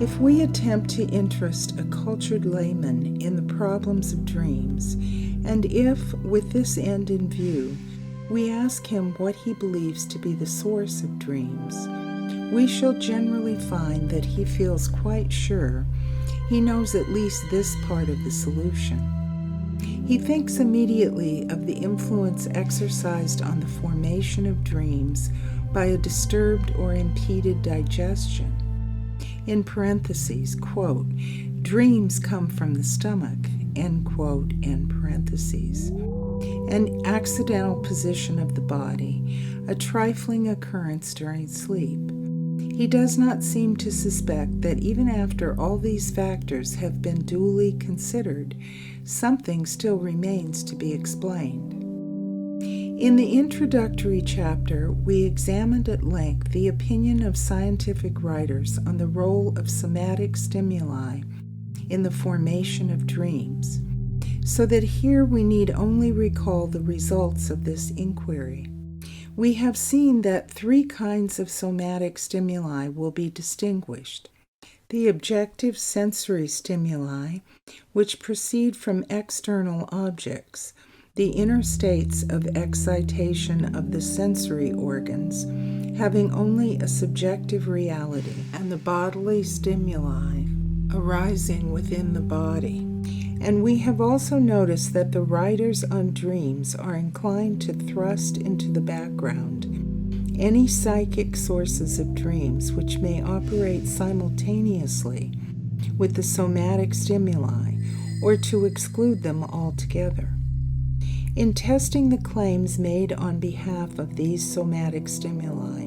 If we attempt to interest a cultured layman in the problems of dreams, and if, with this end in view, we ask him what he believes to be the source of dreams, we shall generally find that he feels quite sure he knows at least this part of the solution. He thinks immediately of the influence exercised on the formation of dreams by a disturbed or impeded digestion. In parentheses, quote, dreams come from the stomach, end quote, end parentheses. An accidental position of the body, a trifling occurrence during sleep. He does not seem to suspect that even after all these factors have been duly considered, something still remains to be explained. In the introductory chapter, we examined at length the opinion of scientific writers on the role of somatic stimuli in the formation of dreams, so that here we need only recall the results of this inquiry. We have seen that three kinds of somatic stimuli will be distinguished: the objective sensory stimuli, which proceed from external objects, the inner states of excitation of the sensory organs, having only a subjective reality, and the bodily stimuli arising within the body. And we have also noticed that the writers on dreams are inclined to thrust into the background any psychic sources of dreams which may operate simultaneously with the somatic stimuli, or to exclude them altogether. In testing the claims made on behalf of these somatic stimuli,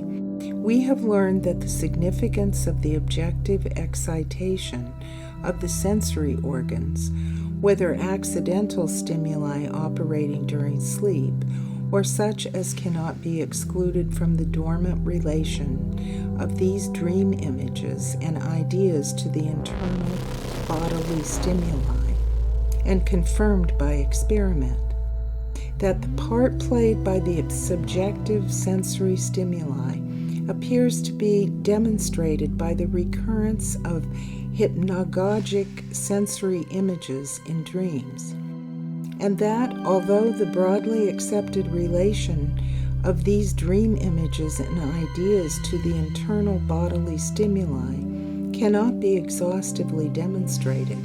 we have learned that the significance of the objective excitation of the sensory organs, whether accidental stimuli operating during sleep, or such as cannot be excluded from the dormant relation of these dream images and ideas to the internal bodily stimuli, and confirmed by experiment, that the part played by the subjective sensory stimuli appears to be demonstrated by the recurrence of hypnagogic sensory images in dreams, and that although the broadly accepted relation of these dream images and ideas to the internal bodily stimuli cannot be exhaustively demonstrated,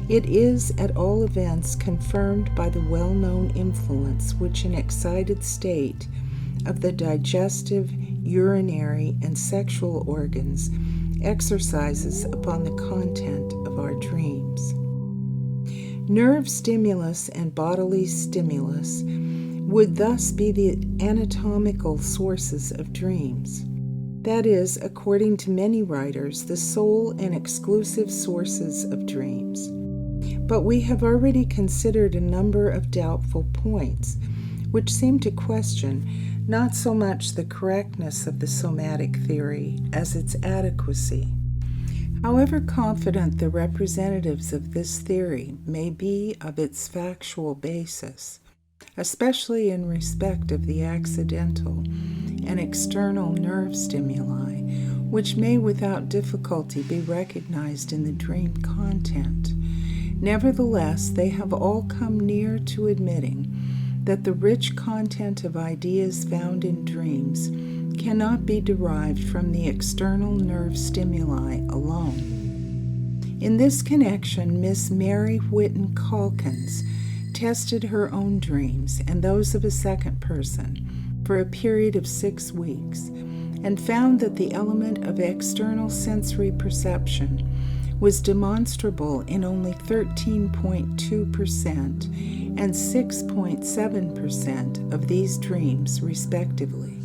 it is at all events confirmed by the well-known influence which an excited state of the digestive, urinary, and sexual organs exercises upon the content of our dreams. Nerve stimulus and bodily stimulus would thus be the anatomical sources of dreams. That is, according to many writers, the sole and exclusive sources of dreams. But we have already considered a number of doubtful points, which seem to question not so much the correctness of the somatic theory as its adequacy. However confident the representatives of this theory may be of its factual basis, especially in respect of the accidental and external nerve stimuli, which may without difficulty be recognized in the dream content, nevertheless they have all come near to admitting that the rich content of ideas found in dreams cannot be derived from the external nerve stimuli alone. In this connection, Miss Mary Whitten Calkins tested her own dreams and those of a second person for a period of 6 weeks and found that the element of external sensory perception was demonstrable in only 13.2% and 6.7% of these dreams, respectively.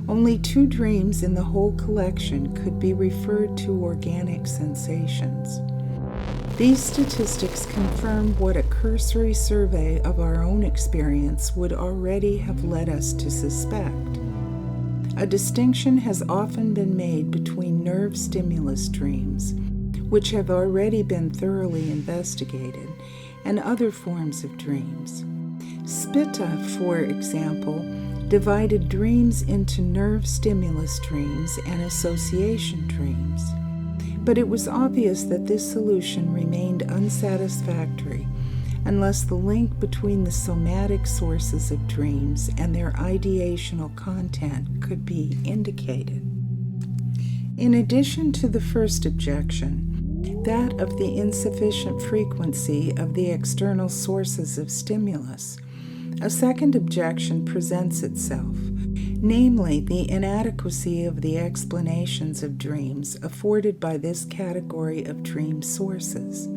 Only 2 dreams in the whole collection could be referred to organic sensations. These statistics confirm what a cursory survey of our own experience would already have led us to suspect. A distinction has often been made between nerve stimulus dreams, which have already been thoroughly investigated, and other forms of dreams. Spitta, for example, divided dreams into nerve stimulus dreams and association dreams. but it was obvious that this solution remained unsatisfactory unless the link between the somatic sources of dreams and their ideational content could be indicated. In addition to the first objection, that of the insufficient frequency of the external sources of stimulus, a second objection presents itself, namely the inadequacy of the explanations of dreams afforded by this category of dream sources.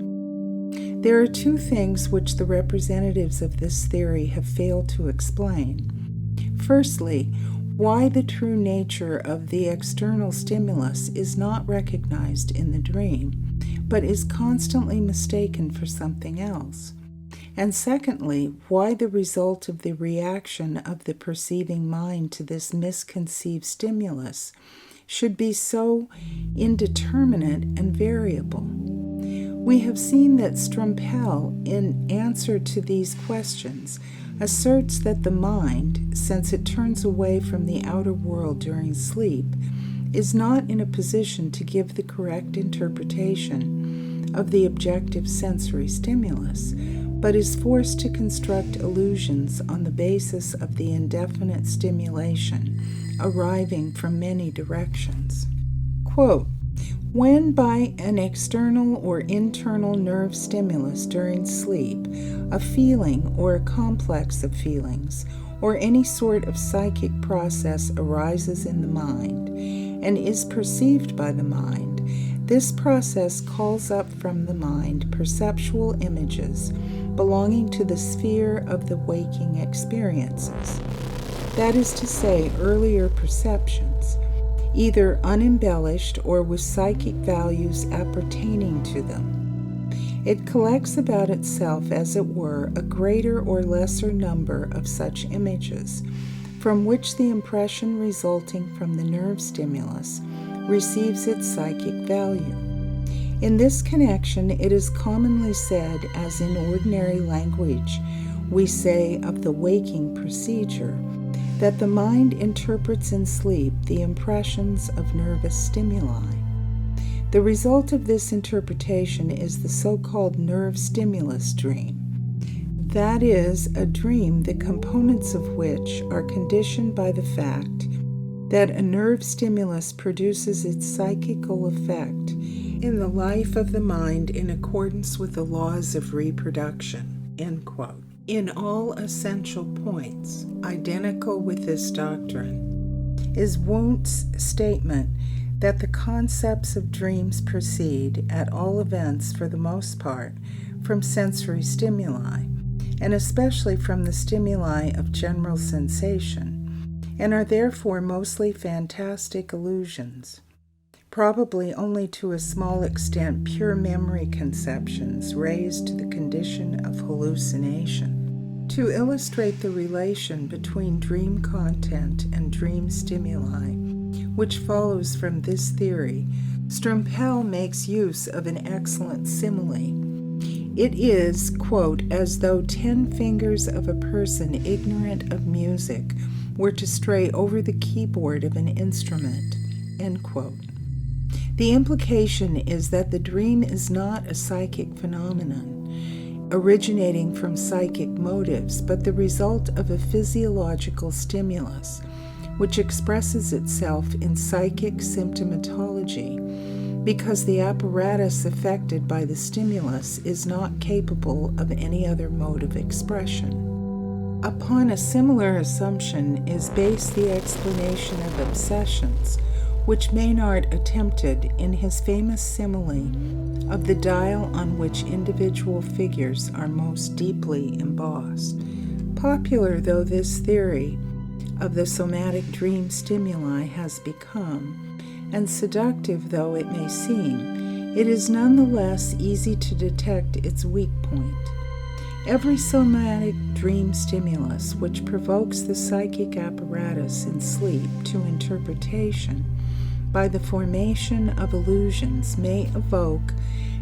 There are two things which the representatives of this theory have failed to explain. Firstly, why the true nature of the external stimulus is not recognized in the dream, but is constantly mistaken for something else. And secondly, why the result of the reaction of the perceiving mind to this misconceived stimulus should be so indeterminate and variable. We have seen that Strumpel, in answer to these questions, asserts that the mind, since it turns away from the outer world during sleep, is not in a position to give the correct interpretation of the objective sensory stimulus, but is forced to construct illusions on the basis of the indefinite stimulation arriving from many directions. Quote, when by an external or internal nerve stimulus during sleep, a feeling or a complex of feelings, or any sort of psychic process arises in the mind and is perceived by the mind, this process calls up from the mind perceptual images belonging to the sphere of the waking experiences. That is to say, earlier perceptions, either unembellished or with psychic values appertaining to them. It collects about itself, as it were, a greater or lesser number of such images, from which the impression resulting from the nerve stimulus receives its psychic value. In this connection, it is commonly said, as in ordinary language we say of the waking procedure, that the mind interprets in sleep the impressions of nervous stimuli. The result of this interpretation is the so-called nerve stimulus dream. That is, a dream the components of which are conditioned by the fact that a nerve stimulus produces its psychical effect in the life of the mind in accordance with the laws of reproduction. End quote. In all essential points, identical with this doctrine, is Wundt's statement that the concepts of dreams proceed, at all events for the most part, from sensory stimuli, and especially from the stimuli of general sensation, and are therefore mostly fantastic illusions, probably only to a small extent pure memory conceptions raised to the condition of hallucination. To illustrate the relation between dream content and dream stimuli, which follows from this theory, Strumpel makes use of an excellent simile. It is, quote, as though 10 fingers of a person ignorant of music were to stray over the keyboard of an instrument, end quote. The implication is that the dream is not a psychic phenomenon originating from psychic motives, but the result of a physiological stimulus, which expresses itself in psychic symptomatology, because the apparatus affected by the stimulus is not capable of any other mode of expression. Upon a similar assumption is based the explanation of obsessions, which Maynard attempted in his famous simile of the dial on which individual figures are most deeply embossed. Popular though this theory of the somatic dream stimuli has become, and seductive though it may seem, it is nonetheless easy to detect its weak point. Every somatic dream stimulus which provokes the psychic apparatus in sleep to interpretation by the formation of illusions may evoke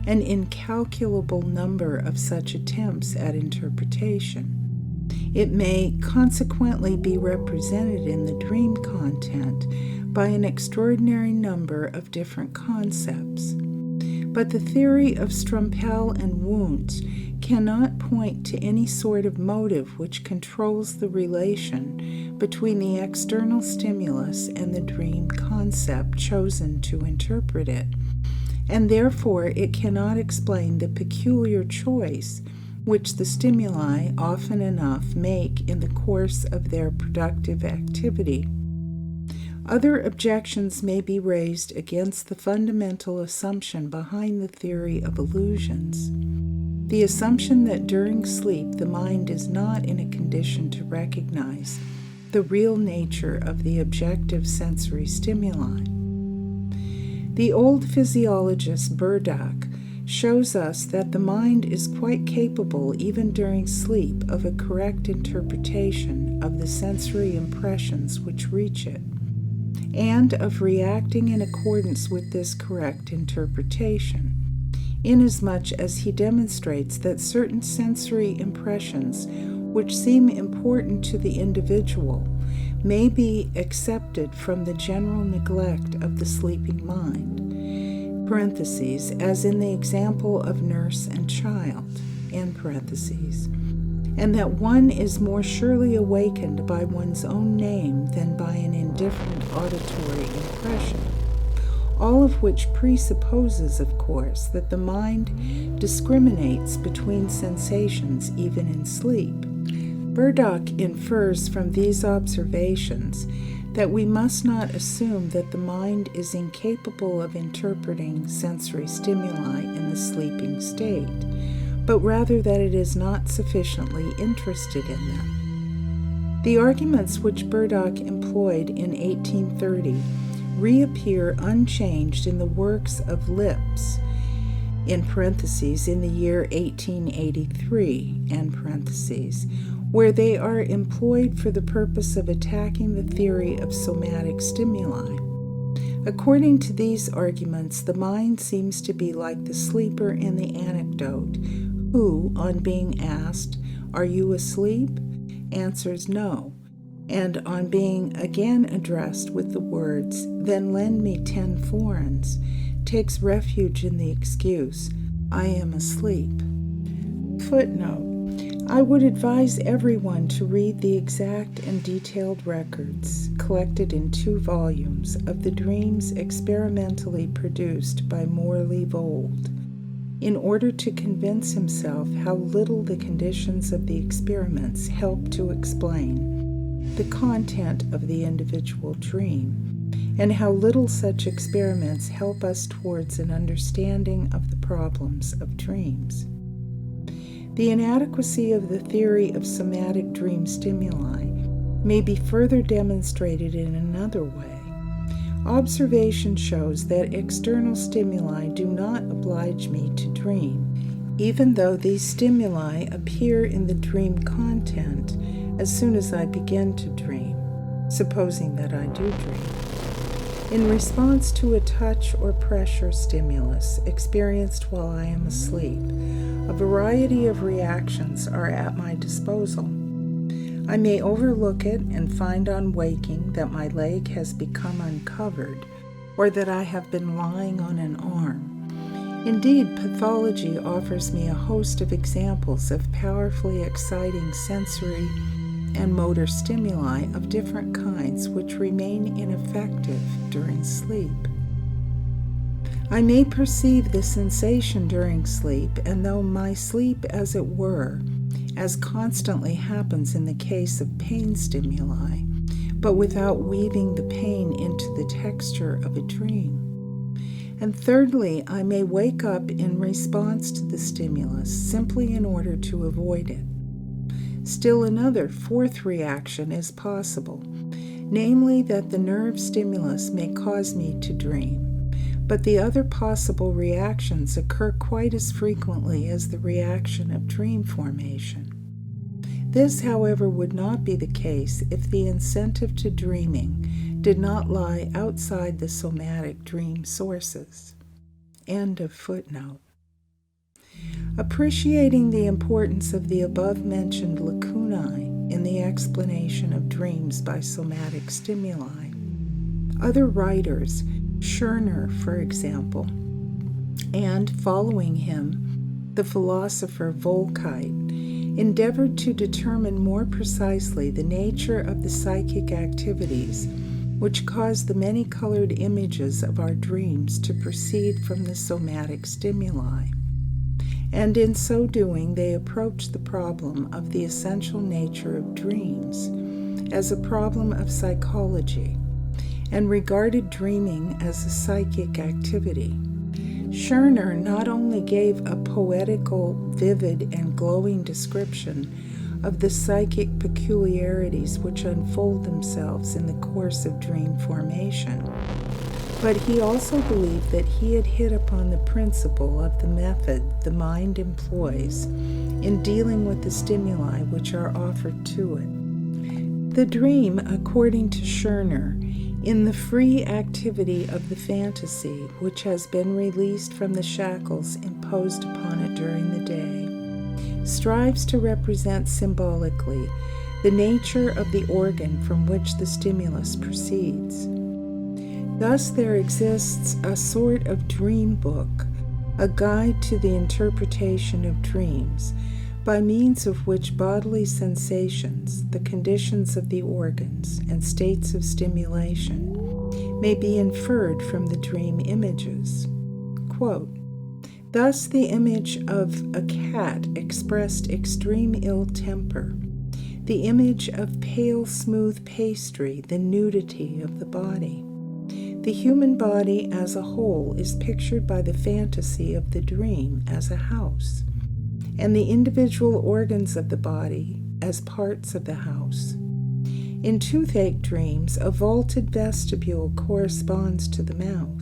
an incalculable number of such attempts at interpretation. It may consequently be represented in the dream content by an extraordinary number of different concepts. But the theory of Strumpel and Wundt cannot point to any sort of motive which controls the relation between the external stimulus and the dream concept chosen to interpret it, and therefore it cannot explain the peculiar choice which the stimuli often enough make in the course of their productive activity. Other objections may be raised against the fundamental assumption behind the theory of illusions. The assumption that during sleep the mind is not in a condition to recognize the real nature of the objective sensory stimuli. The old physiologist Burdach shows us that the mind is quite capable, even during sleep, of a correct interpretation of the sensory impressions which reach it, and of reacting in accordance with this correct interpretation, inasmuch as he demonstrates that certain sensory impressions which seem important to the individual may be accepted from the general neglect of the sleeping mind, parentheses, as in the example of nurse and child, end parentheses, and that one is more surely awakened by one's own name than by an indifferent auditory impression, all of which presupposes, of course, that the mind discriminates between sensations even in sleep. Burdach infers from these observations that we must not assume that the mind is incapable of interpreting sensory stimuli in the sleeping state, but rather that it is not sufficiently interested in them. The arguments which Burdach employed in 1830 reappear unchanged in the works of Lipps, in parentheses, in the year 1883, end parentheses, where they are employed for the purpose of attacking the theory of somatic stimuli. According to these arguments, the mind seems to be like the sleeper in the anecdote, who, on being asked, "Are you asleep?" answers no, and on being again addressed with the words, "Then lend me 10 florins," takes refuge in the excuse, "I am asleep." Footnote: I would advise everyone to read the exact and detailed records, collected in 2 volumes, of the dreams experimentally produced by Morley Vold, in order to convince himself how little the conditions of the experiments help to explain the content of the individual dream, and how little such experiments help us towards an understanding of the problems of dreams. The inadequacy of the theory of somatic dream stimuli may be further demonstrated in another way. Observation shows that external stimuli do not oblige me to dream, even though these stimuli appear in the dream content as soon as I begin to dream, supposing that I do dream. In response to a touch or pressure stimulus experienced while I am asleep, a variety of reactions are at my disposal. I may overlook it and find on waking that my leg has become uncovered, or that I have been lying on an arm. Indeed, pathology offers me a host of examples of powerfully exciting sensory and motor stimuli of different kinds which remain ineffective during sleep. I may perceive the sensation during sleep, and though my sleep, as it were, as constantly happens in the case of pain stimuli, but without weaving the pain into the texture of a dream. And thirdly, I may wake up in response to the stimulus simply in order to avoid it. Still another, 4th reaction is possible, namely that the nerve stimulus may cause me to dream. But the other possible reactions occur quite as frequently as the reaction of dream formation. This, however, would not be the case if the incentive to dreaming did not lie outside the somatic dream sources. End of footnote. Appreciating the importance of the above-mentioned lacunae in the explanation of dreams by somatic stimuli, other writers, Scherner, for example, and, following him, the philosopher Volkite endeavored to determine more precisely the nature of the psychic activities which cause the many-colored images of our dreams to proceed from the somatic stimuli. And in so doing, they approached the problem of the essential nature of dreams as a problem of psychology, and regarded dreaming as a psychic activity. Schirner not only gave a poetical, vivid, and glowing description of the psychic peculiarities which unfold themselves in the course of dream formation, but he also believed that he had hit upon the principle of the method the mind employs in dealing with the stimuli which are offered to it. The dream, according to Schirner, in the free activity of the fantasy which has been released from the shackles imposed upon it during the day, strives to represent symbolically the nature of the organ from which the stimulus proceeds. Thus there exists a sort of dream book, a guide to the interpretation of dreams, by means of which bodily sensations, the conditions of the organs, and states of stimulation may be inferred from the dream images. Quote, "Thus the image of a cat expressed extreme ill temper, the image of pale smooth pastry, the nudity of the body. The human body as a whole is pictured by the fantasy of the dream as a house, and the individual organs of the body as parts of the house. In toothache dreams, a vaulted vestibule corresponds to the mouth,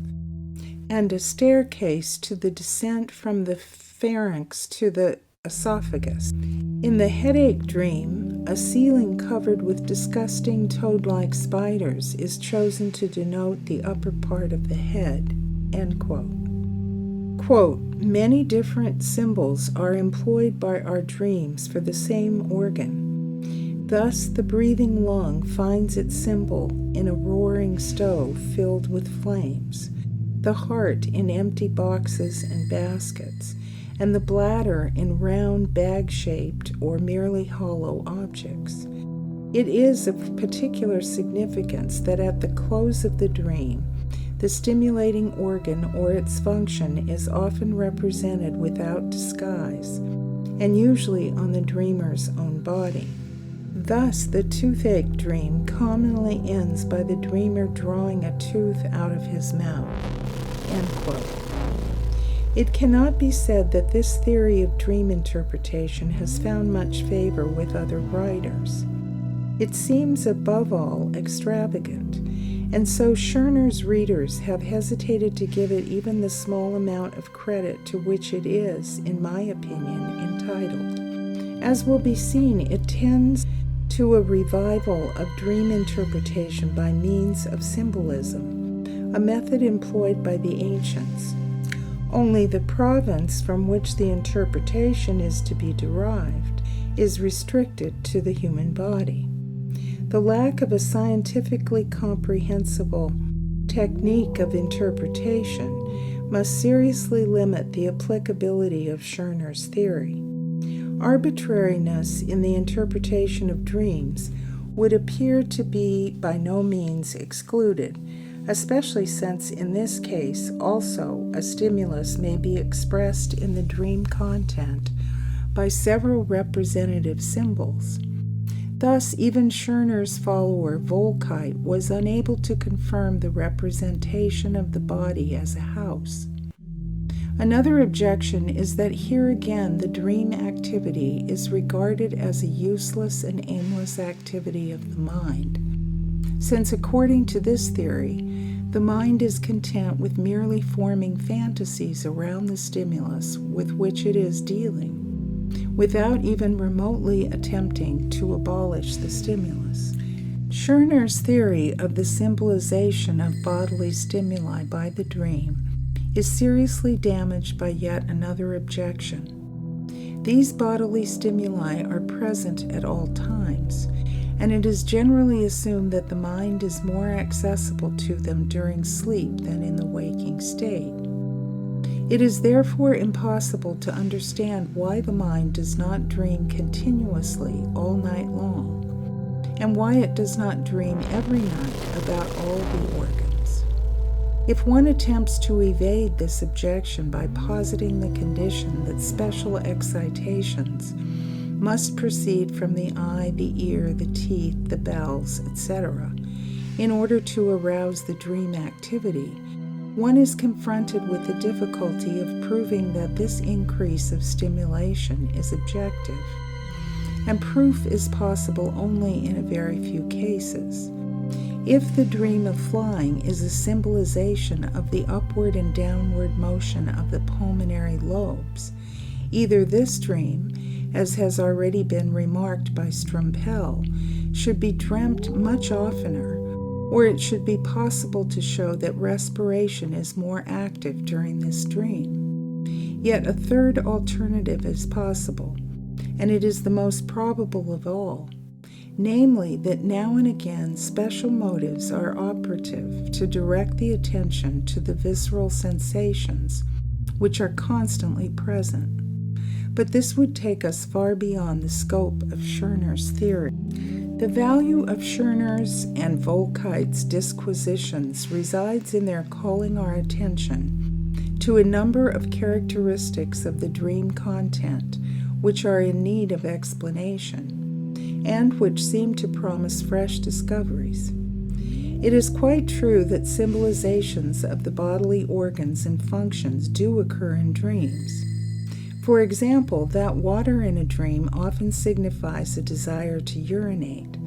and a staircase to the descent from the pharynx to the esophagus. In the headache dream, a ceiling covered with disgusting toad-like spiders is chosen to denote the upper part of the head." End quote. Quote, "Many different symbols are employed by our dreams for the same organ. Thus the breathing lung finds its symbol in a roaring stove filled with flames, the heart in empty boxes and baskets, and the bladder in round bag-shaped or merely hollow objects. It is of particular significance that at the close of the dream, the stimulating organ or its function is often represented without disguise, and usually on the dreamer's own body. Thus, the toothache dream commonly ends by the dreamer drawing a tooth out of his mouth." End quote. It cannot be said that this theory of dream interpretation has found much favor with other writers. It seems above all extravagant, and so Schirner's readers have hesitated to give it even the small amount of credit to which it is, in my opinion, entitled. As will be seen, it tends to a revival of dream interpretation by means of symbolism, a method employed by the ancients. Only the province from which the interpretation is to be derived is restricted to the human body. The lack of a scientifically comprehensible technique of interpretation must seriously limit the applicability of Schirner's theory. Arbitrariness in the interpretation of dreams would appear to be by no means excluded, especially since in this case also a stimulus may be expressed in the dream content by several representative symbols. Thus, even Schirner's follower Volkite was unable to confirm the representation of the body as a house. Another objection is that here again the dream activity is regarded as a useless and aimless activity of the mind, since according to this theory, the mind is content with merely forming fantasies around the stimulus with which it is dealing, without even remotely attempting to abolish the stimulus. Schirner's theory of the symbolization of bodily stimuli by the dream is seriously damaged by yet another objection. These bodily stimuli are present at all times, and it is generally assumed that the mind is more accessible to them during sleep than in the waking state. It is therefore impossible to understand why the mind does not dream continuously all night long, and why it does not dream every night about all the organs. If one attempts to evade this objection by positing the condition that special excitations must proceed from the eye, the ear, the teeth, the bowels, etc., in order to arouse the dream activity, one is confronted with the difficulty of proving that this increase of stimulation is objective, and proof is possible only in a very few cases. If the dream of flying is a symbolization of the upward and downward motion of the pulmonary lobes, either this dream, as has already been remarked by Strumpel, should be dreamt much oftener, or it should be possible to show that respiration is more active during this dream. Yet a third alternative is possible, and it is the most probable of all, namely that now and again special motives are operative to direct the attention to the visceral sensations which are constantly present. But this would take us far beyond the scope of Scherner's theory. The value of Scherner's and Volkite's disquisitions resides in their calling our attention to a number of characteristics of the dream content which are in need of explanation, and which seem to promise fresh discoveries. It is quite true that symbolizations of the bodily organs and functions do occur in dreams. For example, that water in a dream often signifies a desire to urinate,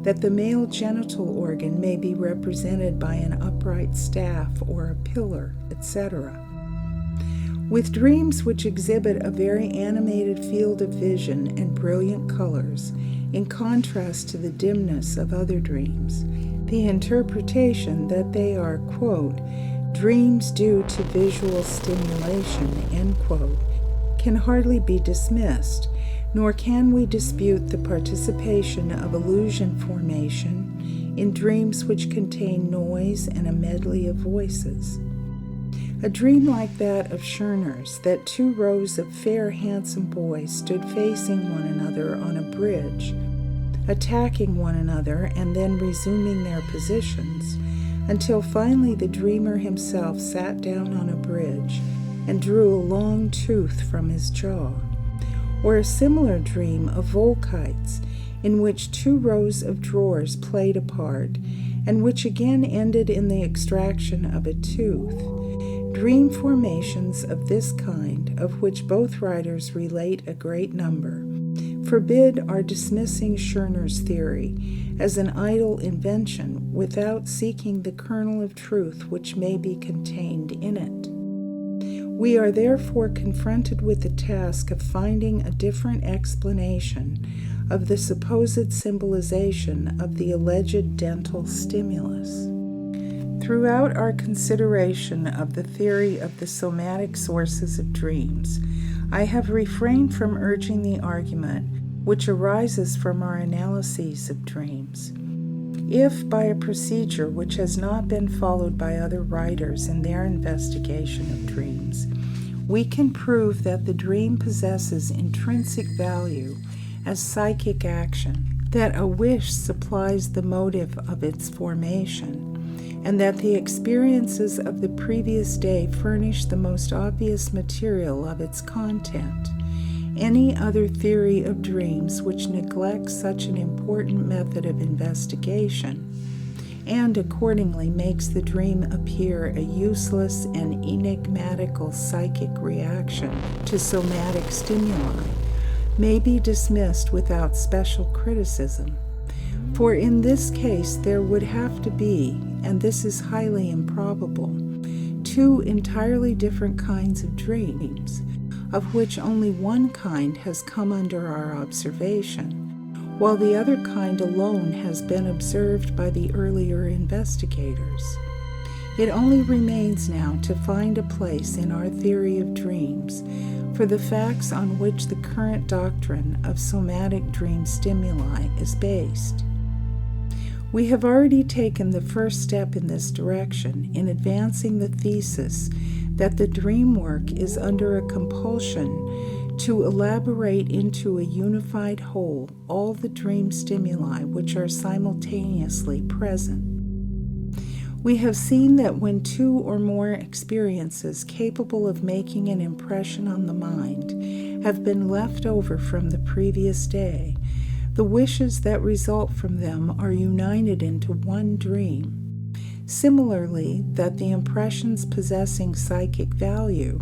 that the male genital organ may be represented by an upright staff or a pillar, etc. With dreams which exhibit a very animated field of vision and brilliant colors, in contrast to the dimness of other dreams, the interpretation that they are, quote, dreams due to visual stimulation, end quote, can hardly be dismissed, nor can we dispute the participation of illusion formation in dreams which contain noise and a medley of voices. A dream like that of Scherner's, that two rows of fair, handsome boys stood facing one another on a bridge, attacking one another and then resuming their positions, until finally the dreamer himself sat down on a bridge and drew a long tooth from his jaw, or a similar dream of Volkite's, in which two rows of drawers played a part, and which again ended in the extraction of a tooth. Dream formations of this kind, of which both writers relate a great number, forbid our dismissing Scherner's theory as an idle invention without seeking the kernel of truth which may be contained in it. We are therefore confronted with the task of finding a different explanation of the supposed symbolization of the alleged dental stimulus. Throughout our consideration of the theory of the somatic sources of dreams, I have refrained from urging the argument which arises from our analyses of dreams. If, by a procedure which has not been followed by other writers in their investigation of dreams, we can prove that the dream possesses intrinsic value as psychic action, that a wish supplies the motive of its formation, and that the experiences of the previous day furnish the most obvious material of its content, any other theory of dreams which neglects such an important method of investigation, and accordingly makes the dream appear a useless and enigmatical psychic reaction to somatic stimuli, may be dismissed without special criticism. For in this case there would have to be, and this is highly improbable, two entirely different kinds of dreams, of which only one kind has come under our observation, while the other kind alone has been observed by the earlier investigators. It only remains now to find a place in our theory of dreams for the facts on which the current doctrine of somatic dream stimuli is based. We have already taken the first step in this direction in advancing the thesis that the dream work is under a compulsion to elaborate into a unified whole all the dream stimuli which are simultaneously present. We have seen that when two or more experiences capable of making an impression on the mind have been left over from the previous day, the wishes that result from them are united into one dream. Similarly, that the impressions possessing psychic value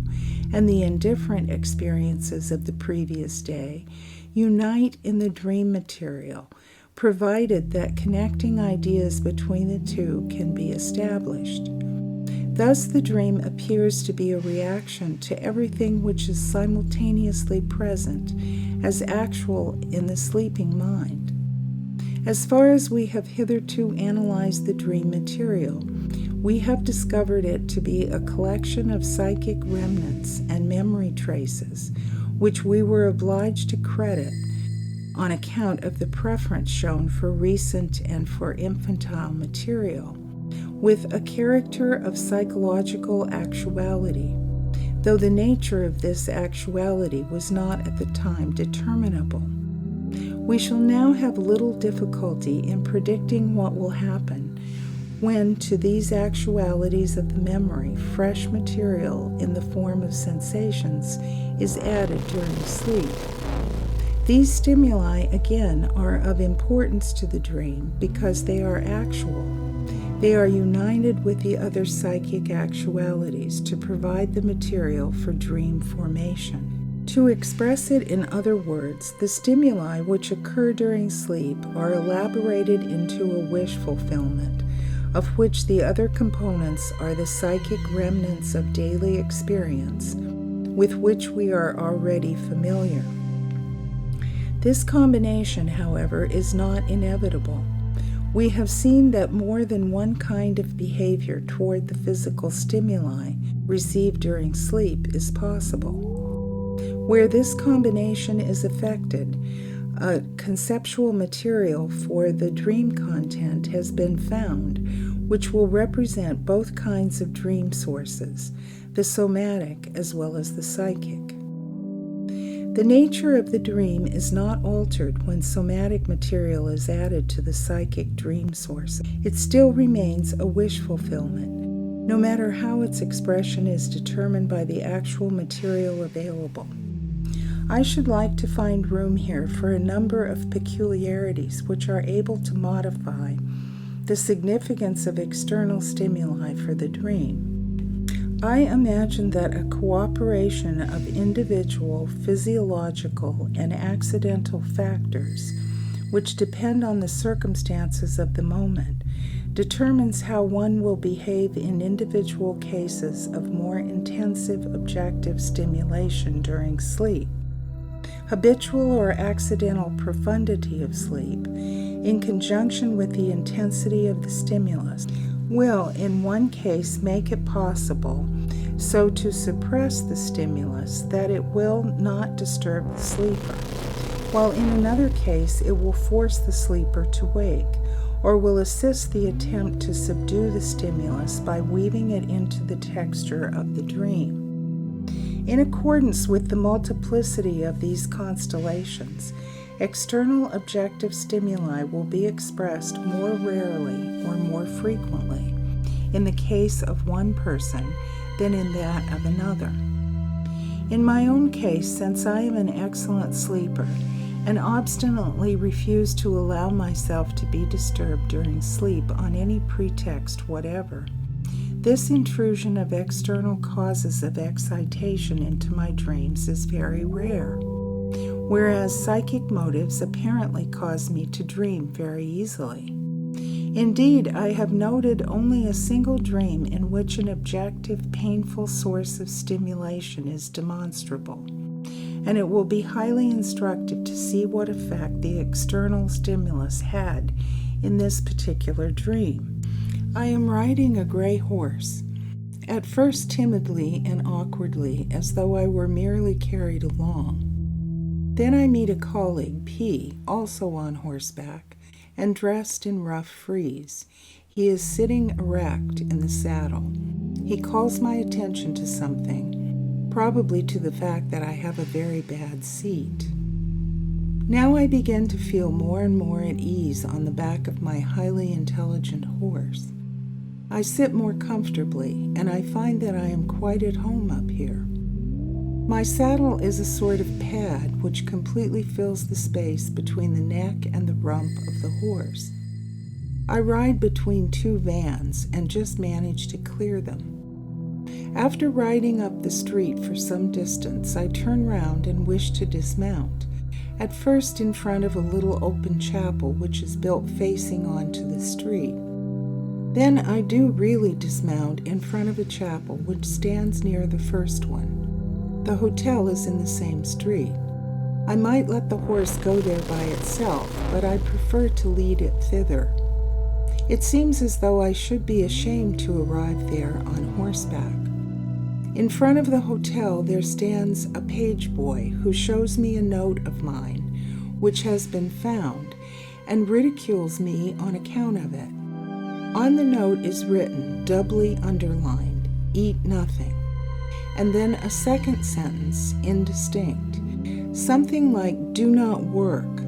and the indifferent experiences of the previous day unite in the dream material, provided that connecting ideas between the two can be established. Thus, the dream appears to be a reaction to everything which is simultaneously present as actual in the sleeping mind. As far as we have hitherto analyzed the dream material, we have discovered it to be a collection of psychic remnants and memory traces, which we were obliged to credit on account of the preference shown for recent and for infantile material, with a character of psychological actuality, though the nature of this actuality was not at the time determinable. We shall now have little difficulty in predicting what will happen when to these actualities of the memory fresh material in the form of sensations is added during sleep. These stimuli, again, are of importance to the dream because they are actual. They are united with the other psychic actualities to provide the material for dream formation. To express it in other words, the stimuli which occur during sleep are elaborated into a wish fulfillment, of which the other components are the psychic remnants of daily experience with which we are already familiar. This combination, however, is not inevitable. We have seen that more than one kind of behavior toward the physical stimuli received during sleep is possible. Where this combination is effected, a conceptual material for the dream content has been found, which will represent both kinds of dream sources, the somatic as well as the psychic. The nature of the dream is not altered when somatic material is added to the psychic dream source. It still remains a wish fulfillment, no matter how its expression is determined by the actual material available. I should like to find room here for a number of peculiarities which are able to modify the significance of external stimuli for the dream. I imagine that a cooperation of individual physiological and accidental factors, which depend on the circumstances of the moment, determines how one will behave in individual cases of more intensive objective stimulation during sleep. Habitual or accidental profundity of sleep, in conjunction with the intensity of the stimulus, will in one case make it possible so to suppress the stimulus that it will not disturb the sleeper, while in another case it will force the sleeper to wake, or will assist the attempt to subdue the stimulus by weaving it into the texture of the dream. In accordance with the multiplicity of these constellations, external objective stimuli will be expressed more rarely or more frequently in the case of one person than in that of another. In my own case, since I am an excellent sleeper and obstinately refuse to allow myself to be disturbed during sleep on any pretext whatever, this intrusion of external causes of excitation into my dreams is very rare, whereas psychic motives apparently cause me to dream very easily. Indeed, I have noted only a single dream in which an objective, painful source of stimulation is demonstrable, and it will be highly instructive to see what effect the external stimulus had in this particular dream. I am riding a gray horse, at first timidly and awkwardly, as though I were merely carried along. Then I meet a colleague, P., also on horseback, and dressed in rough frieze. He is sitting erect in the saddle. he calls my attention to something, probably to the fact that I have a very bad seat. Now I begin to feel more and more at ease on the back of my highly intelligent horse. I sit more comfortably, and I find that I am quite at home up here. My saddle is a sort of pad which completely fills the space between the neck and the rump of the horse. I ride between two vans and just manage to clear them. After riding up the street for some distance, I turn round and wish to dismount, at first in front of a little open chapel which is built facing onto the street. Then I do really dismount in front of a chapel which stands near the first one. The hotel is in the same street. I might let the horse go there by itself, but I prefer to lead it thither. It seems as though I should be ashamed to arrive there on horseback. In front of the hotel there stands a page boy who shows me a note of mine, which has been found, and ridicules me on account of it. On the note is written, doubly underlined, "Eat nothing," and then a second sentence, indistinct, something like "do not work."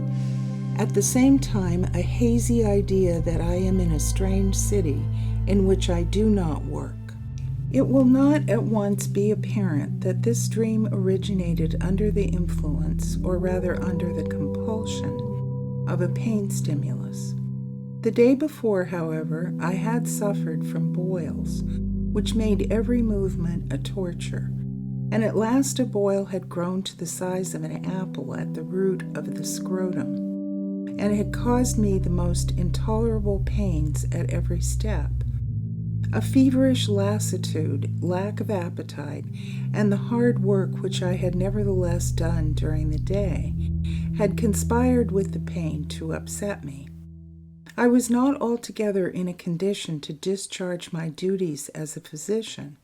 At the same time, a hazy idea that I am in a strange city in which I do not work. It will not at once be apparent that this dream originated under the influence, or rather under the compulsion, of a pain stimulus. The day before, however, I had suffered from boils, which made every movement a torture, and at last a boil had grown to the size of an apple at the root of the scrotum, and had caused me the most intolerable pains at every step. A feverish lassitude, lack of appetite, and the hard work which I had nevertheless done during the day had conspired with the pain to upset me. I was not altogether in a condition to discharge my duties as a physician,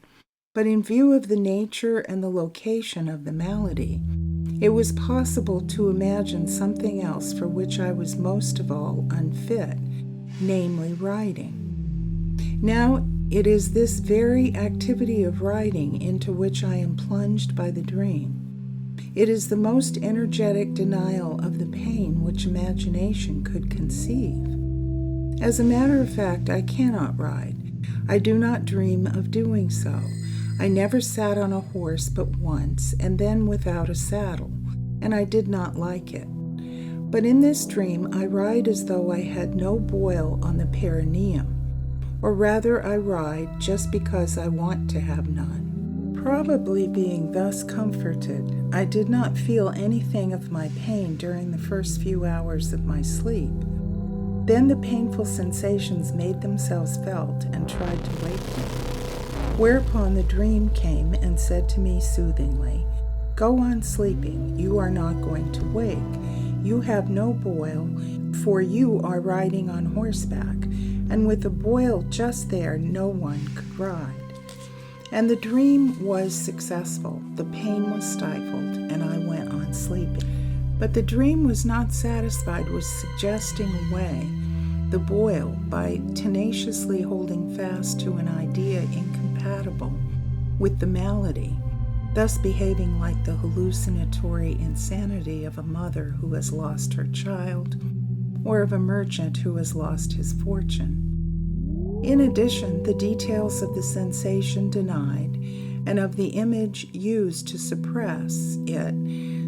but in view of the nature and the location of the malady, it was possible to imagine something else for which I was most of all unfit, namely riding. Now it is this very activity of riding into which I am plunged by the dream. It is the most energetic denial of the pain which imagination could conceive. As a matter of fact, I cannot ride. I do not dream of doing so. I never sat on a horse but once, and then without a saddle, and I did not like it. But in this dream I ride as though I had no boil on the perineum, or rather I ride just because I want to have none. Probably being thus comforted, I did not feel anything of my pain during the first few hours of my sleep. Then the painful sensations made themselves felt and tried to wake me, whereupon the dream came and said to me soothingly, "Go on sleeping, you are not going to wake. You have no boil, for you are riding on horseback, and with a boil just there no one could ride." And the dream was successful. The pain was stifled, and I went on sleeping. But the dream was not satisfied with suggesting away the boil by tenaciously holding fast to an idea incompatible with the malady, thus behaving like the hallucinatory insanity of a mother who has lost her child, or of a merchant who has lost his fortune. In addition, the details of the sensation denied and of the image used to suppress it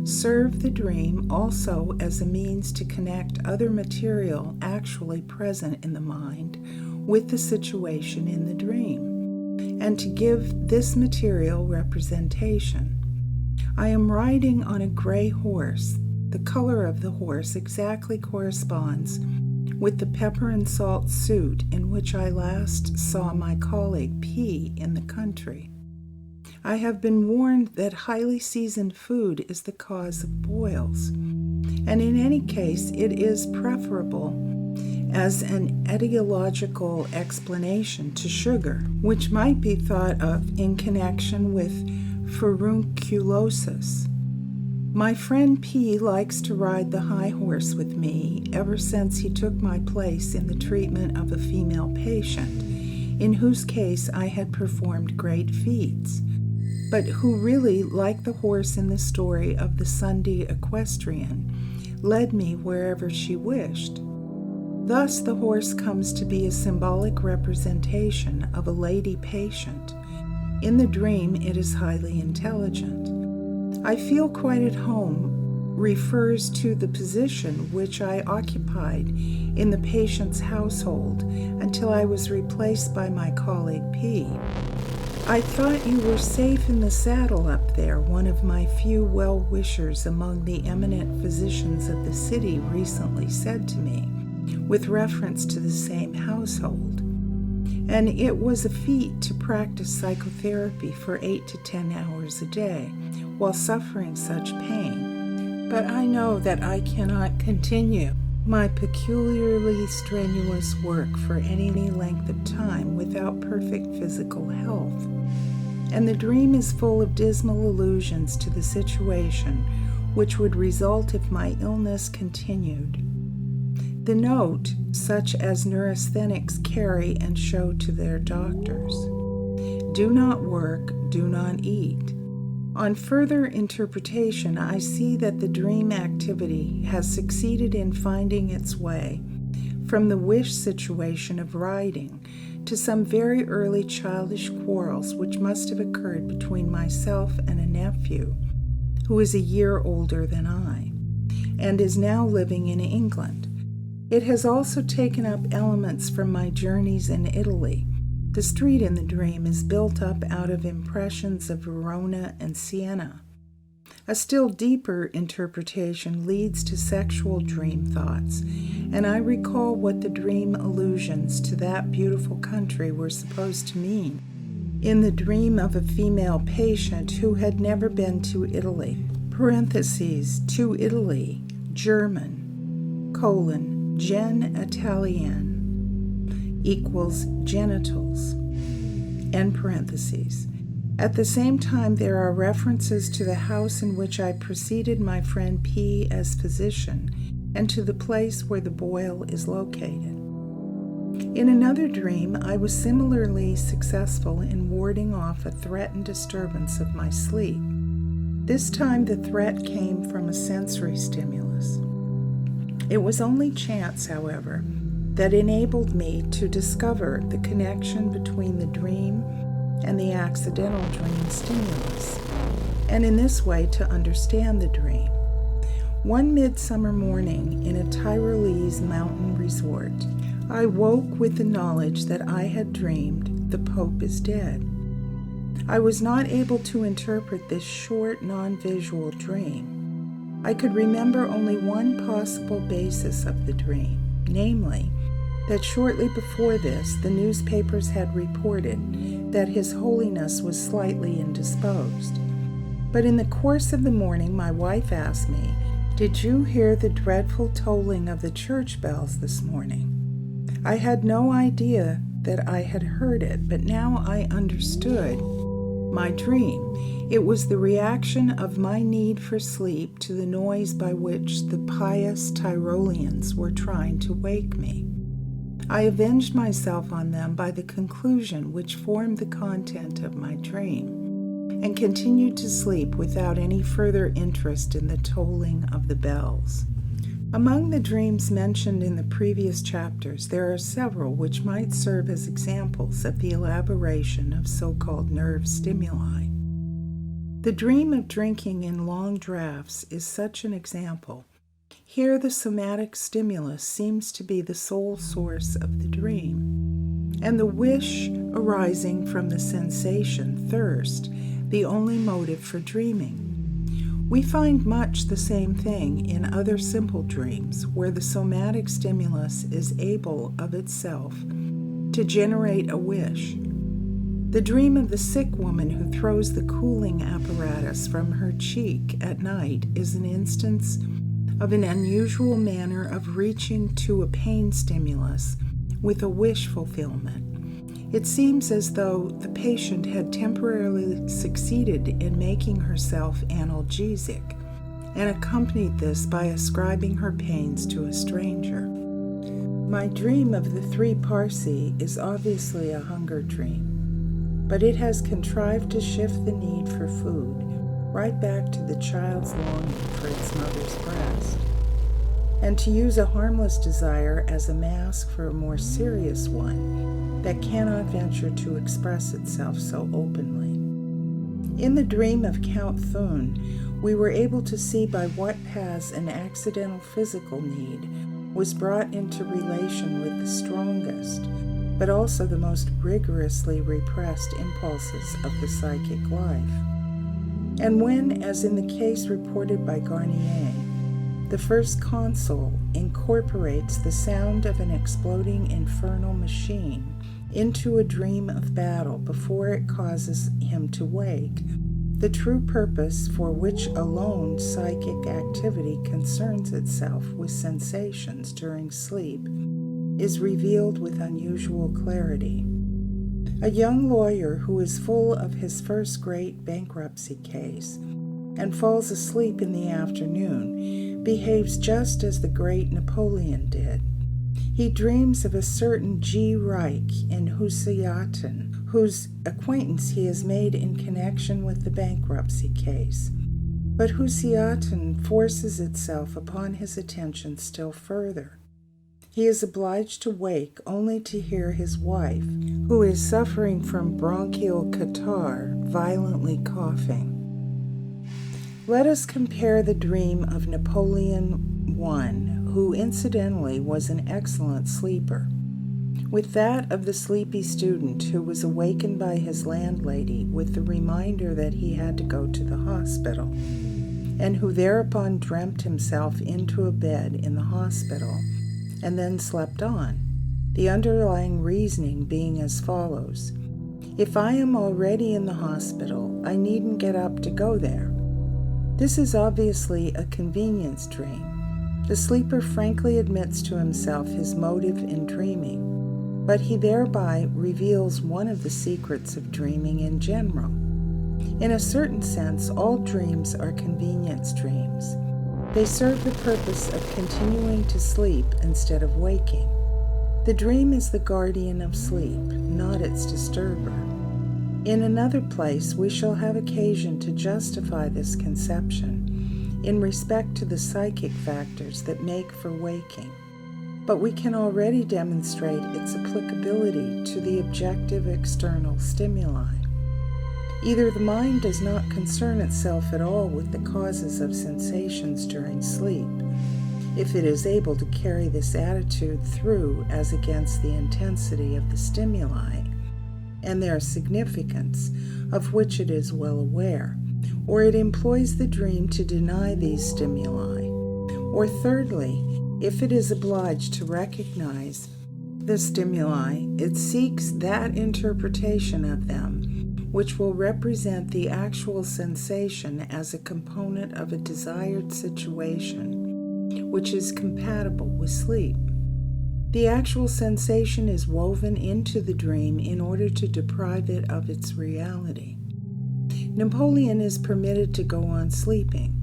serve the dream also as a means to connect other material actually present in the mind with the situation in the dream, and to give this material representation. I am riding on a gray horse. The color of the horse exactly corresponds with the pepper and salt suit in which I last saw my colleague P in the country. I have been warned that highly seasoned food is the cause of boils, and in any case it is preferable as an etiological explanation to sugar, which might be thought of in connection with furunculosis. My friend P likes to ride the high horse with me ever since he took my place in the treatment of a female patient, in whose case I had performed great feats, but who really, like the horse in the story of the Sunday equestrian, led me wherever she wished. Thus the horse comes to be a symbolic representation of a lady patient. In the dream, it is highly intelligent. I feel quite at home refers to the position which I occupied in the patient's household until I was replaced by my colleague P. "I thought you were safe in the saddle up there," one of my few well-wishers among the eminent physicians of the city recently said to me, with reference to the same household. And it was a feat to practice psychotherapy for 8 to 10 hours a day while suffering such pain. But I know that I cannot continue my peculiarly strenuous work for any length of time without perfect physical health. And the dream is full of dismal allusions to the situation which would result if my illness continued. The note, such as neurasthenics carry and show to their doctors: "Do not work, do not eat." On further interpretation, I see that the dream activity has succeeded in finding its way from the wish situation of riding to some very early childish quarrels which must have occurred between myself and a nephew who is a year older than I and is now living in England. It has also taken up elements from my journeys in Italy. The street in the dream is built up out of impressions of Verona and Siena. A still deeper interpretation leads to sexual dream thoughts, and I recall what the dream allusions to that beautiful country were supposed to mean in the dream of a female patient who had never been to Italy. Parentheses, to Italy, German, gen Italian, equals genitals, end parentheses. At the same time, there are references to the house in which I preceded my friend P as physician and to the place where the boil is located. In another dream, I was similarly successful in warding off a threatened disturbance of my sleep. This time the threat came from a sensory stimulus. It was only chance, however, that enabled me to discover the connection between the dream and the accidental dream stimulus, and in this way to understand the dream. One midsummer morning in a Tyrolese mountain resort, I woke with the knowledge that I had dreamed the Pope is dead. I was not able to interpret this short, non-visual dream. I could remember only one possible basis of the dream, namely, that shortly before this, the newspapers had reported that His Holiness was slightly indisposed. But in the course of the morning, my wife asked me, "Did you hear the dreadful tolling of the church bells this morning?" I had no idea that I had heard it, but now I understood my dream. It was the reaction of my need for sleep to the noise by which the pious Tyroleans were trying to wake me. I avenged myself on them by the conclusion which formed the content of my dream, and continued to sleep without any further interest in the tolling of the bells. Among the dreams mentioned in the previous chapters, there are several which might serve as examples of the elaboration of so-called nerve stimuli. The dream of drinking in long draughts is such an example. Here the somatic stimulus seems to be the sole source of the dream, and the wish arising from the sensation, thirst, the only motive for dreaming. We find much the same thing in other simple dreams, where the somatic stimulus is able of itself to generate a wish. The dream of the sick woman who throws the cooling apparatus from her cheek at night is an instance of an unusual manner of reaching to a pain stimulus with a wish fulfillment. It seems as though the patient had temporarily succeeded in making herself analgesic, and accompanied this by ascribing her pains to a stranger. My dream of the 3 Parsi is obviously a hunger dream, but it has contrived to shift the need for food right back to the child's longing for its mother's breast, and to use a harmless desire as a mask for a more serious one that cannot venture to express itself so openly. In the dream of Count Thun, we were able to see by what paths an accidental physical need was brought into relation with the strongest, but also the most rigorously repressed impulses of the psychic life. And when, as in the case reported by Garnier, the first consul incorporates the sound of an exploding infernal machine into a dream of battle before it causes him to wake, the true purpose for which alone psychic activity concerns itself with sensations during sleep is revealed with unusual clarity. A young lawyer who is full of his first great bankruptcy case and falls asleep in the afternoon behaves just as the great Napoleon did. He dreams of a certain G. Reich in Husiaten, whose acquaintance he has made in connection with the bankruptcy case. But Husiaten forces itself upon his attention still further. He is obliged to wake only to hear his wife, who is suffering from bronchial catarrh, violently coughing. Let us compare the dream of Napoleon I, who incidentally was an excellent sleeper, with that of the sleepy student who was awakened by his landlady with the reminder that he had to go to the hospital, and who thereupon dreamt himself into a bed in the hospital and then slept on, the underlying reasoning being as follows: if I am already in the hospital, I needn't get up to go there. This is obviously a convenience dream. The sleeper frankly admits to himself his motive in dreaming, but he thereby reveals one of the secrets of dreaming in general. In a certain sense, all dreams are convenience dreams. They serve the purpose of continuing to sleep instead of waking. The dream is the guardian of sleep, not its disturber. In another place, we shall have occasion to justify this conception in respect to the psychic factors that make for waking, but we can already demonstrate its applicability to the objective external stimuli. Either the mind does not concern itself at all with the causes of sensations during sleep, if it is able to carry this attitude through as against the intensity of the stimuli and their significance, of which it is well aware, or it employs the dream to deny these stimuli, or thirdly, if it is obliged to recognize the stimuli, it seeks that interpretation of them which will represent the actual sensation as a component of a desired situation, which is compatible with sleep. The actual sensation is woven into the dream in order to deprive it of its reality. Napoleon is permitted to go on sleeping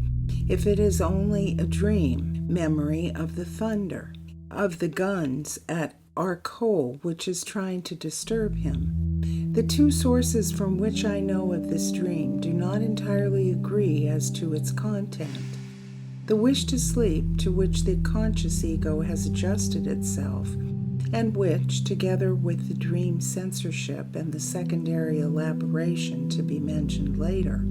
if it is only a dream memory of the thunder, of the guns at Arcole, which is trying to disturb him. The two sources from which I know of this dream do not entirely agree as to its content. The wish to sleep, to which the conscious ego has adjusted itself, and which, together with the dream censorship and the secondary elaboration to be mentioned later,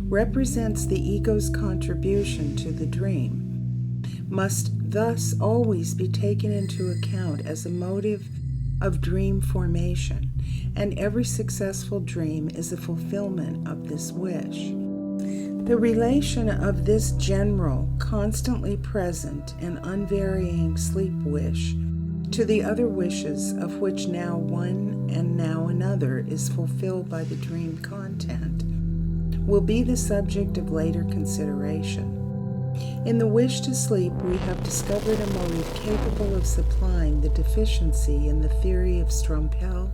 represents the ego's contribution to the dream, must thus always be taken into account as a motive of dream formation, and every successful dream is a fulfillment of this wish. The relation of this general, constantly present and unvarying sleep wish to the other wishes, of which now one and now another is fulfilled by the dream content, will be the subject of later consideration. In the wish to sleep, we have discovered a motive capable of supplying the deficiency in the theory of Strumpel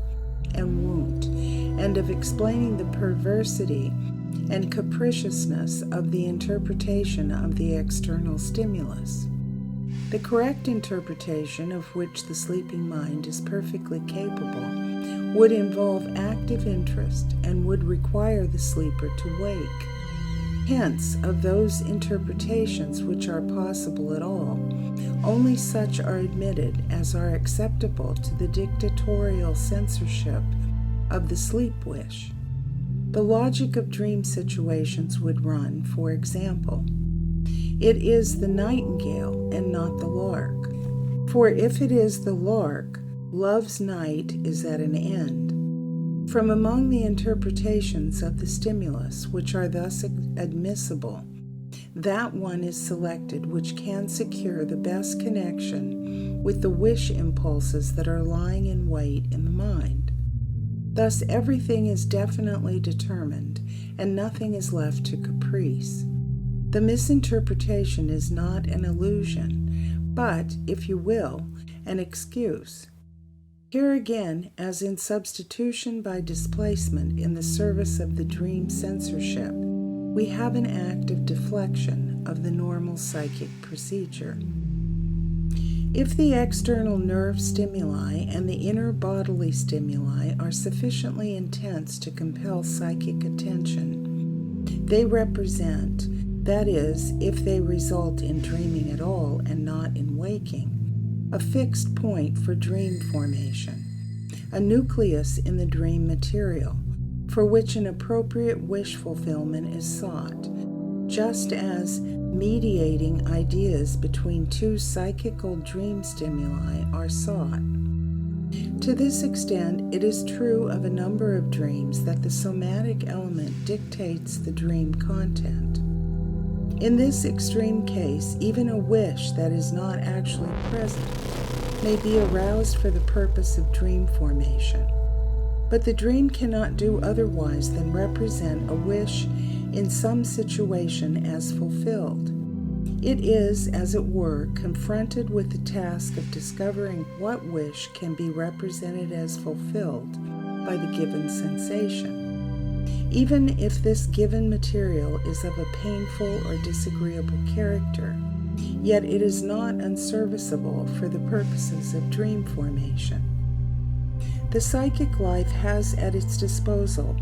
and Wundt, and of explaining the perversity and capriciousness of the interpretation of the external stimulus. The correct interpretation, of which the sleeping mind is perfectly capable, would involve active interest and would require the sleeper to wake. Hence, of those interpretations which are possible at all, only such are admitted as are acceptable to the dictatorial censorship of the sleep wish. The logic of dream situations would run, for example, it is the nightingale and not the lark. For if it is the lark, love's night is at an end. From among the interpretations of the stimulus, which are thus admissible, that one is selected which can secure the best connection with the wish impulses that are lying in wait in the mind. Thus, everything is definitely determined, and nothing is left to caprice. The misinterpretation is not an illusion, but, if you will, an excuse. Here again, as in substitution by displacement in the service of the dream censorship, we have an act of deflection of the normal psychic procedure. If the external nerve stimuli and the inner bodily stimuli are sufficiently intense to compel psychic attention, they represent, that is, if they result in dreaming at all and not in waking, a fixed point for dream formation, a nucleus in the dream material, for which an appropriate wish fulfillment is sought, just as mediating ideas between two psychical dream stimuli are sought. To this extent, it is true of a number of dreams that the somatic element dictates the dream content. In this extreme case, even a wish that is not actually present may be aroused for the purpose of dream formation. But the dream cannot do otherwise than represent a wish in some situation as fulfilled. It is, as it were, confronted with the task of discovering what wish can be represented as fulfilled by the given sensation. Even if this given material is of a painful or disagreeable character, yet it is not unserviceable for the purposes of dream formation. The psychic life has at its disposal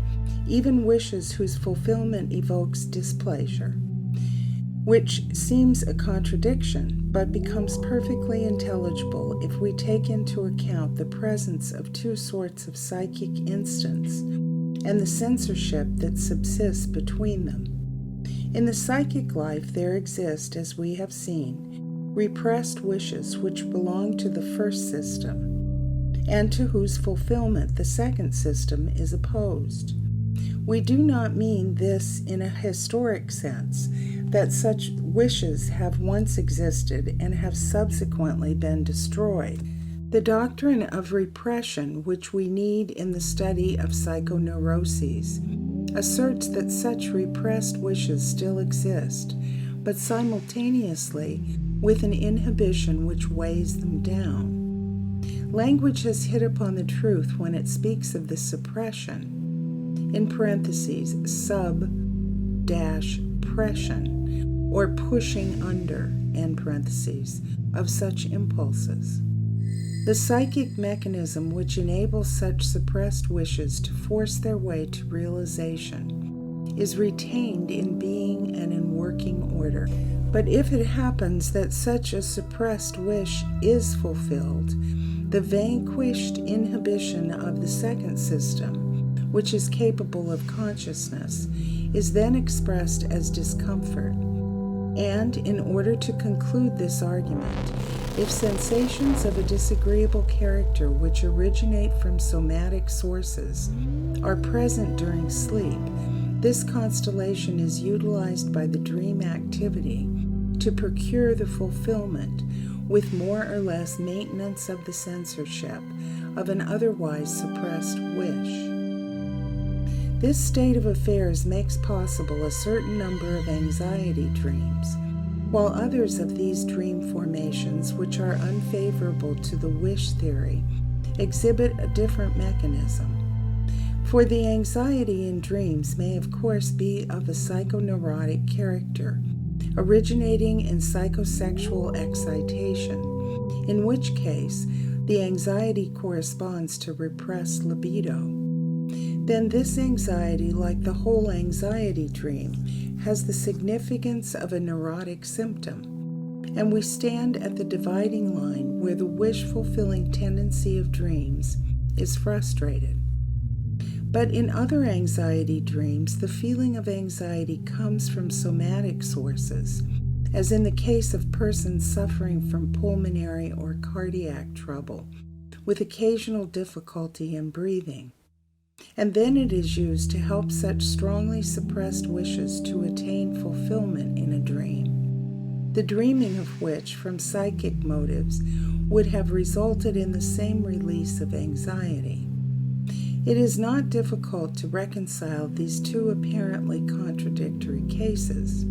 even wishes whose fulfillment evokes displeasure, which seems a contradiction, but becomes perfectly intelligible if we take into account the presence of two sorts of psychic instants and the censorship that subsists between them. In the psychic life there exist, as we have seen, repressed wishes which belong to the first system, and to whose fulfillment the second system is opposed. We do not mean this in a historic sense, that such wishes have once existed and have subsequently been destroyed. The doctrine of repression, which we need in the study of psychoneuroses, asserts that such repressed wishes still exist, but simultaneously with an inhibition which weighs them down. Language has hit upon the truth when it speaks of the suppression, in parentheses, sub-pression, or pushing under, end parentheses, of such impulses. The psychic mechanism which enables such suppressed wishes to force their way to realization is retained in being and in working order. But if it happens that such a suppressed wish is fulfilled, the vanquished inhibition of the second system, which is capable of consciousness, is then expressed as discomfort. And in order to conclude this argument, if sensations of a disagreeable character which originate from somatic sources are present during sleep, this constellation is utilized by the dream activity to procure the fulfillment, with more or less maintenance of the censorship, of an otherwise suppressed wish. This state of affairs makes possible a certain number of anxiety dreams, while others of these dream formations, which are unfavorable to the wish theory, exhibit a different mechanism. For the anxiety in dreams may of course be of a psychoneurotic character, originating in psychosexual excitation, in which case the anxiety corresponds to repressed libido. Then this anxiety, like the whole anxiety dream, has the significance of a neurotic symptom, and we stand at the dividing line where the wish-fulfilling tendency of dreams is frustrated. But in other anxiety dreams, the feeling of anxiety comes from somatic sources, as in the case of persons suffering from pulmonary or cardiac trouble, with occasional difficulty in breathing. And then it is used to help such strongly suppressed wishes to attain fulfillment in a dream, the dreaming of which, from psychic motives, would have resulted in the same release of anxiety. It is not difficult to reconcile these two apparently contradictory cases.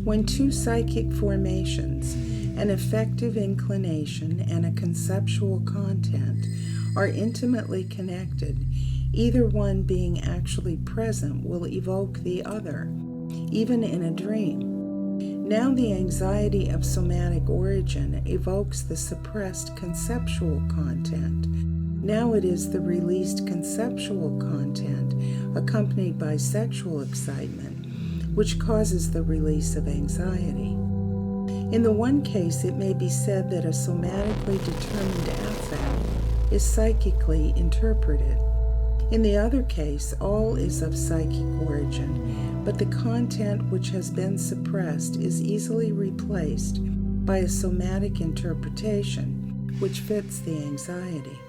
When two psychic formations, an affective inclination and a conceptual content, are intimately connected, either one being actually present will evoke the other, even in a dream. Now the anxiety of somatic origin evokes the suppressed conceptual content. Now it is the released conceptual content, accompanied by sexual excitement, which causes the release of anxiety. In the one case, it may be said that a somatically determined affect is psychically interpreted. In the other case, all is of psychic origin, but the content which has been suppressed is easily replaced by a somatic interpretation which fits the anxiety.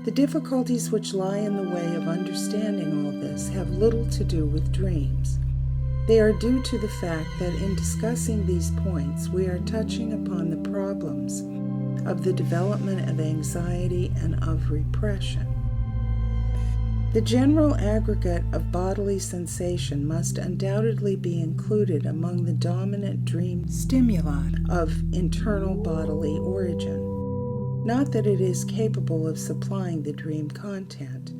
The difficulties which lie in the way of understanding all this have little to do with dreams. They are due to the fact that in discussing these points, we are touching upon the problems of the development of anxiety and of repression. The general aggregate of bodily sensation must undoubtedly be included among the dominant dream stimuli of internal bodily origin. Not that it is capable of supplying the dream content,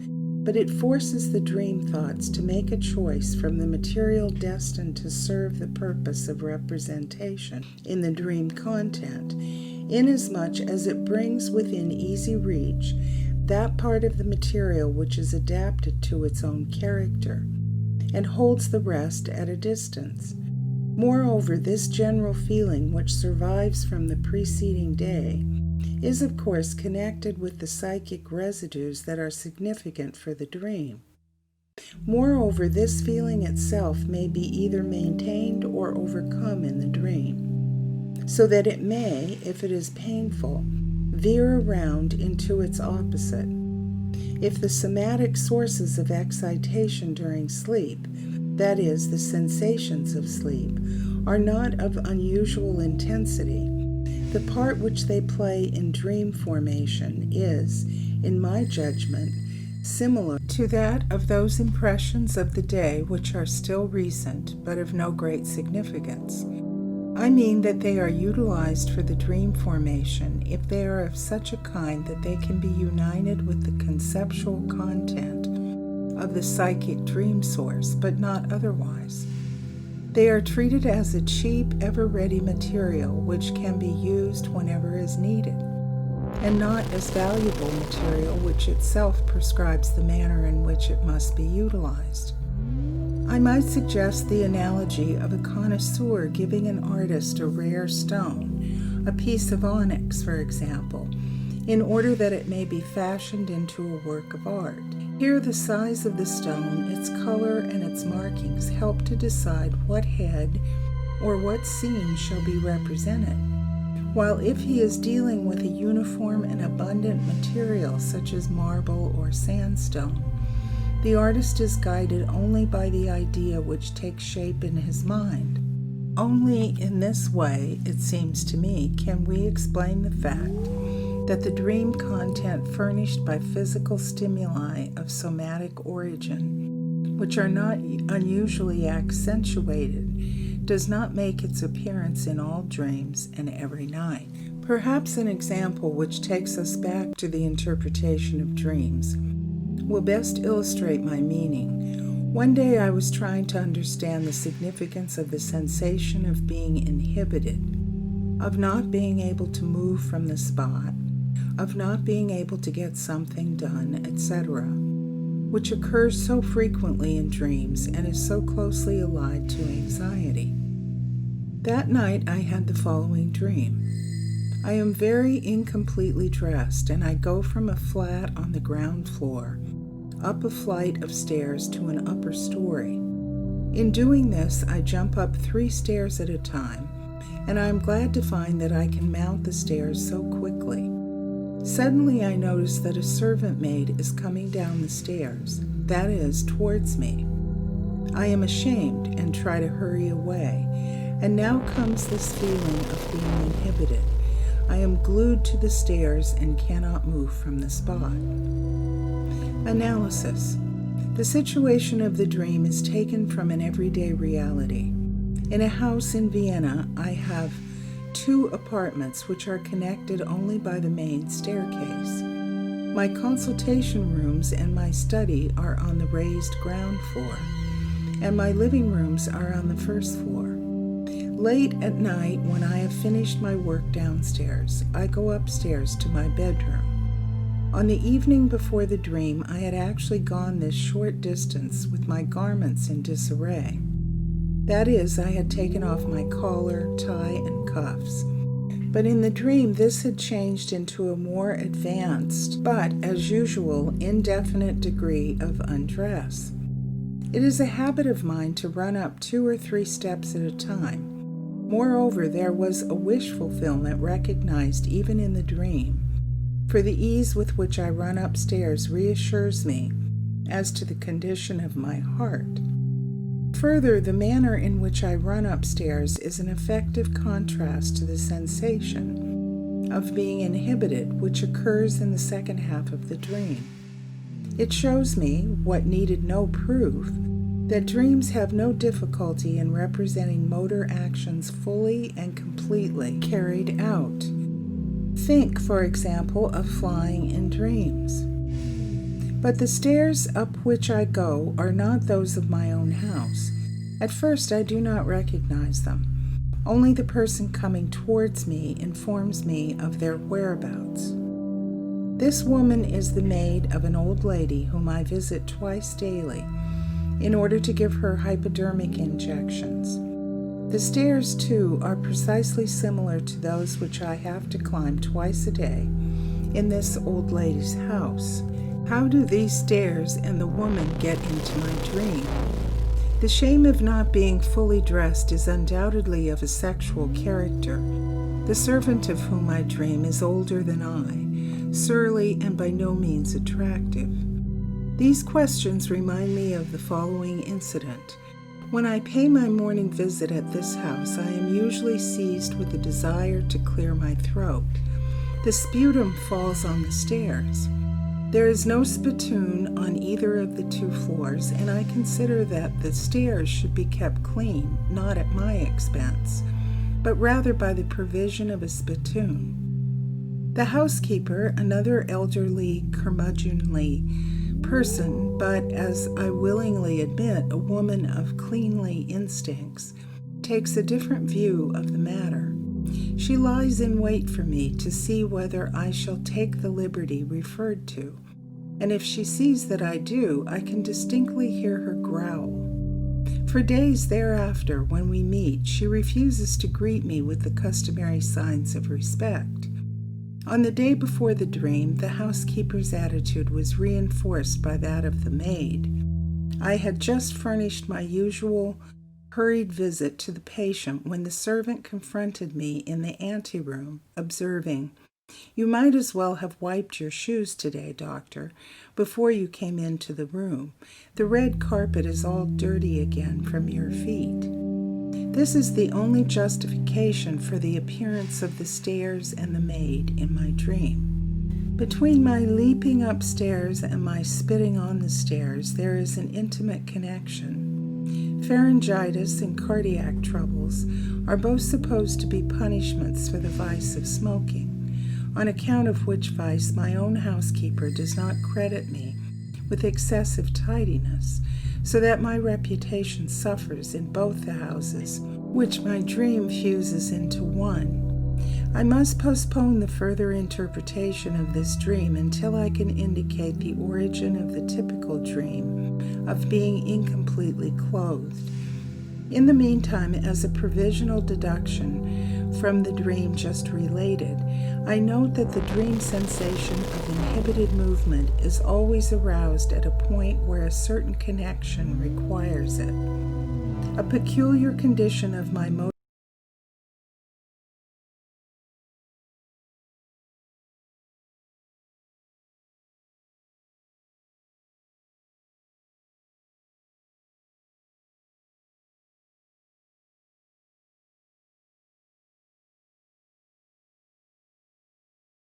but it forces the dream thoughts to make a choice from the material destined to serve the purpose of representation in the dream content, inasmuch as it brings within easy reach that part of the material which is adapted to its own character, and holds the rest at a distance. Moreover, this general feeling which survives from the preceding day is of course connected with the psychic residues that are significant for the dream. Moreover, this feeling itself may be either maintained or overcome in the dream, so that it may, if it is painful, veer around into its opposite. If the somatic sources of excitation during sleep, that is, the sensations of sleep, are not of unusual intensity, the part which they play in dream formation is, in my judgment, similar to that of those impressions of the day which are still recent but of no great significance. I mean that they are utilized for the dream formation if they are of such a kind that they can be united with the conceptual content of the psychic dream source, but not otherwise. They are treated as a cheap, ever-ready material which can be used whenever is needed, and not as valuable material which itself prescribes the manner in which it must be utilized. I might suggest the analogy of a connoisseur giving an artist a rare stone, a piece of onyx, for example, in order that it may be fashioned into a work of art. Here the size of the stone, its color, and its markings help to decide what head or what scene shall be represented. While if he is dealing with a uniform and abundant material such as marble or sandstone, the artist is guided only by the idea which takes shape in his mind. Only in this way, it seems to me, can we explain the fact that the dream content furnished by physical stimuli of somatic origin, which are not unusually accentuated, does not make its appearance in all dreams and every night. Perhaps an example which takes us back to the interpretation of dreams will best illustrate my meaning. One day I was trying to understand the significance of the sensation of being inhibited, of not being able to move from the spot, of not being able to get something done, etc., which occurs so frequently in dreams and is so closely allied to anxiety. That night I had the following dream. I am very incompletely dressed, and I go from a flat on the ground floor up a flight of stairs to an upper story. In doing this, I jump up 3 stairs at a time, and I am glad to find that I can mount the stairs so quickly. Suddenly I notice that a servant maid is coming down the stairs, that is, towards me. I am ashamed and try to hurry away, and now comes this feeling of being inhibited. I am glued to the stairs and cannot move from the spot. Analysis. The situation of the dream is taken from an everyday reality. In a house in Vienna, I have 2 apartments which are connected only by the main staircase. My consultation rooms and my study are on the raised ground floor, and my living rooms are on the first floor. Late at night, when I have finished my work downstairs, I go upstairs to my bedroom. On the evening before the dream, I had actually gone this short distance with my garments in disarray. That is, I had taken off my collar, tie, and cuffs. But in the dream, this had changed into a more advanced, but, as usual, indefinite degree of undress. It is a habit of mine to run up 2 or 3 steps at a time. Moreover, there was a wish fulfillment recognized even in the dream, for the ease with which I run upstairs reassures me as to the condition of my heart. Further, the manner in which I run upstairs is an effective contrast to the sensation of being inhibited which occurs in the second half of the dream. It shows me, what needed no proof, that dreams have no difficulty in representing motor actions fully and completely carried out. Think, for example, of flying in dreams. But the stairs up which I go are not those of my own house. At first I do not recognize them. Only the person coming towards me informs me of their whereabouts. This woman is the maid of an old lady whom I visit twice daily in order to give her hypodermic injections. The stairs, too, are precisely similar to those which I have to climb twice a day in this old lady's house. How do these stairs and the woman get into my dream? The shame of not being fully dressed is undoubtedly of a sexual character. The servant of whom I dream is older than I, surly and by no means attractive. These questions remind me of the following incident. When I pay my morning visit at this house, I am usually seized with a desire to clear my throat. The sputum falls on the stairs. There is no spittoon on either of the 2 floors, and I consider that the stairs should be kept clean, not at my expense, but rather by the provision of a spittoon. The housekeeper, another elderly, curmudgeonly person, but, as I willingly admit, a woman of cleanly instincts, takes a different view of the matter. She lies in wait for me to see whether I shall take the liberty referred to, and if she sees that I do, I can distinctly hear her growl. For days thereafter, when we meet, she refuses to greet me with the customary signs of respect. On the day before the dream, the housekeeper's attitude was reinforced by that of the maid. I had just furnished my usual hurried visit to the patient when the servant confronted me in the anteroom, observing, "You might as well have wiped your shoes today, doctor, before you came into the room. The red carpet is all dirty again from your feet." This is the only justification for the appearance of the stairs and the maid in my dream. Between my leaping upstairs and my spitting on the stairs, there is an intimate connection. Pharyngitis and cardiac troubles are both supposed to be punishments for the vice of smoking, on account of which vice my own housekeeper does not credit me with excessive tidiness, so that my reputation suffers in both the houses, which my dream fuses into one. I must postpone the further interpretation of this dream until I can indicate the origin of the typical dream of being incompletely clothed. In the meantime, as a provisional deduction from the dream just related, I note that the dream sensation of inhibited movement is always aroused at a point where a certain connection requires it. A peculiar condition of my